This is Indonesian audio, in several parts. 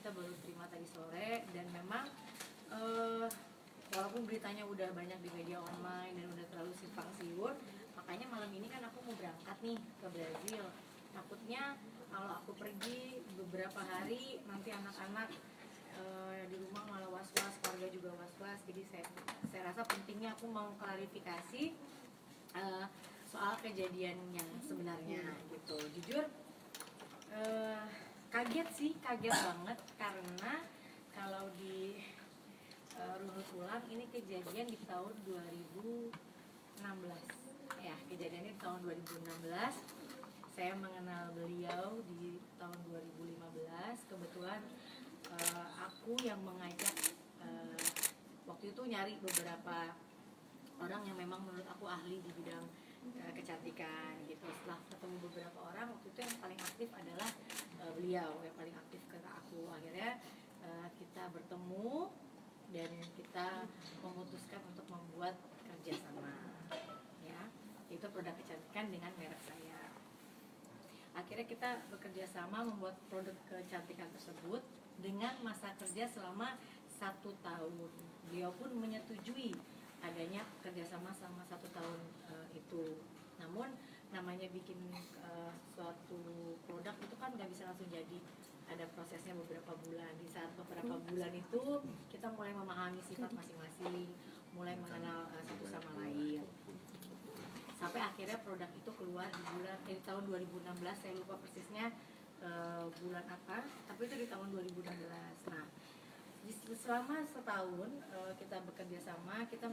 kita baru terima tadi sore, dan memang walaupun beritanya udah banyak di media online dan udah terlalu simpang siur, makanya malam ini kan aku mau berangkat nih ke Brazil. Takutnya kalau aku pergi beberapa hari nanti anak-anak di rumah malah was-was, keluarga juga was-was. Jadi saya rasa pentingnya aku mau klarifikasi soal kejadian yang sebenarnya gitu. Jujur kaget banget, karena kalau di runut ulang ini kejadian di tahun 2016 ya, kejadiannya di tahun 2016. Saya mengenal beliau di tahun 2015. Kebetulan aku yang mengajak waktu itu nyari beberapa orang yang memang menurut aku ahli di bidang kecantikan gitu. Setelah ketemu beberapa orang, waktu itu yang paling aktif adalah beliau yang paling aktif ke aku. Akhirnya kita bertemu dan kita memutuskan untuk membuat kerjasama, ya, itu produk kecantikan dengan merek saya. Akhirnya kita bekerja sama membuat produk kecantikan tersebut dengan masa kerja selama 1 tahun. Beliau pun menyetujui adanya kerjasama selama 1 tahun itu. Namun namanya bikin suatu produk itu kan nggak bisa langsung jadi, ada prosesnya beberapa bulan. Di saat beberapa bulan itu kita mulai memahami sifat masing-masing, mulai mengenal satu sama lain, sampai akhirnya produk itu keluar di tahun 2016. Saya lupa persisnya bulan apa, tapi itu di tahun 2016. Nah, selama setahun kita bekerja sama, kita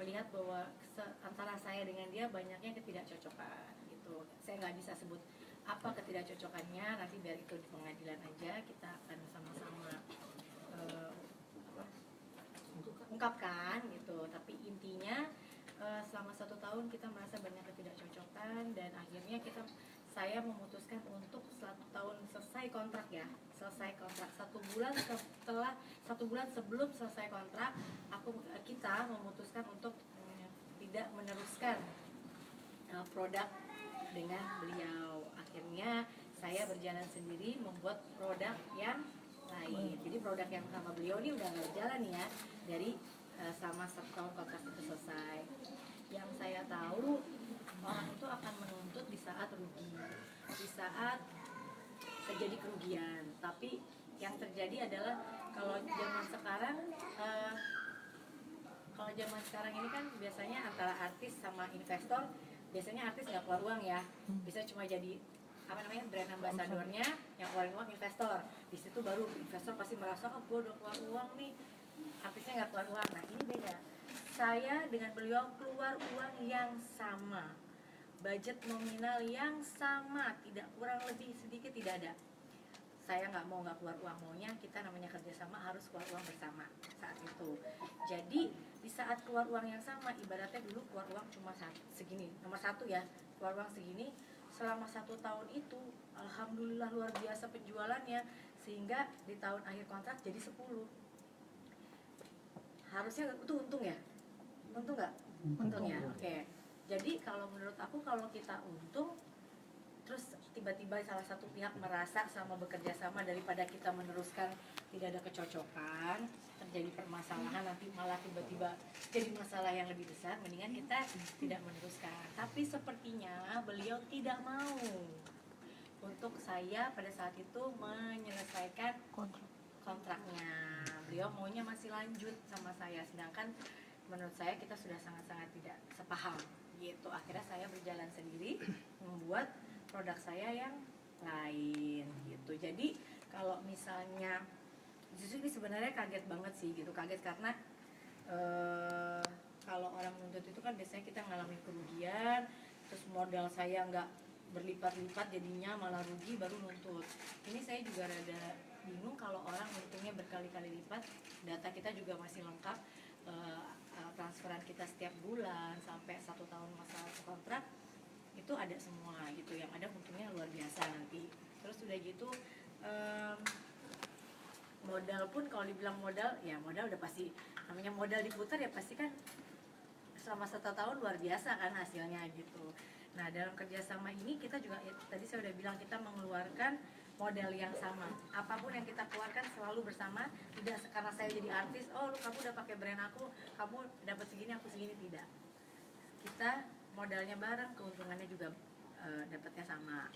melihat bahwa antara saya dengan dia banyaknya ketidakcocokan gitu. Saya nggak bisa sebut apa ketidakcocokannya, nanti biar itu di pengadilan aja, kita akan sama-sama ungkapkan gitu. Tapi intinya selama 1 tahun kita merasa banyak ketidakcocokan, dan akhirnya saya memutuskan untuk 1 tahun selesai kontrak, ya, selesai kontrak 1 bulan setelah 1 bulan sebelum selesai kontrak, kita memutuskan untuk tidak meneruskan produk dengan beliau. Akhirnya saya berjalan sendiri membuat produk yang lain. Jadi produk yang sama beliau ini udah nggak berjalan ya dari selama 1 tahun kontrak itu selesai. Yang saya tahu, orang itu akan menuntut di saat rugi, di saat terjadi kerugian. Tapi yang terjadi adalah kalau zaman sekarang ini kan biasanya antara artis sama investor, biasanya artis nggak keluar uang ya, bisa cuma jadi brand ambassadornya, yang keluarin uang investor. Di situ baru investor pasti merasa, oh gue udah keluar uang nih, artisnya nggak keluar uang. Nah ini beda, saya dengan beliau keluar uang yang sama, budget nominal yang sama, tidak kurang lebih sedikit tidak ada. Saya nggak keluar uang, maunya kita namanya kerjasama harus keluar uang bersama saat itu. Jadi di saat keluar uang yang sama, ibaratnya dulu keluar uang cuma segini, nomor 1 ya, keluar uang segini. Selama 1 tahun itu alhamdulillah luar biasa penjualannya, sehingga di tahun akhir kontrak jadi 10. Harusnya itu untung ya? Untung nggak? Untung ya, oke. Jadi kalau menurut aku, kalau kita untung terus tiba-tiba salah satu pihak merasa sama bekerja sama, daripada kita meneruskan tidak ada kecocokan, terjadi permasalahan, nanti malah tiba-tiba jadi masalah yang lebih besar, mendingan kita tidak meneruskan. Tapi sepertinya beliau tidak mau untuk saya pada saat itu menyelesaikan kontraknya. Beliau maunya masih lanjut sama saya, sedangkan menurut saya kita sudah sangat-sangat tidak sepaham gitu. Akhirnya saya berjalan sendiri membuat produk saya yang lain gitu. Jadi kalau misalnya, justru ini sebenarnya kaget banget sih gitu, kaget karena kalau orang menuntut itu kan biasanya kita ngalamin kerugian, terus modal saya nggak berlipat-lipat jadinya malah rugi baru nuntut. Ini saya juga rada bingung kalau orang untungnya berkali-kali lipat, data kita juga masih lengkap, transferan kita setiap bulan sampai 1 tahun masa kontrak itu ada semua gitu, yang ada untungnya luar biasa nanti. Terus udah gitu modal pun, kalau dibilang modal, ya modal udah pasti, namanya modal diputar ya pasti kan selama 1 tahun luar biasa kan hasilnya gitu. Nah dalam kerjasama ini kita juga, ya, tadi saya udah bilang kita mengeluarkan modal yang sama. Apapun yang kita keluarkan selalu bersama, tidak karena saya jadi artis, oh kamu udah pakai brand aku, kamu dapat segini, aku segini, tidak. Kita modalnya bareng, keuntungannya juga dapatnya sama.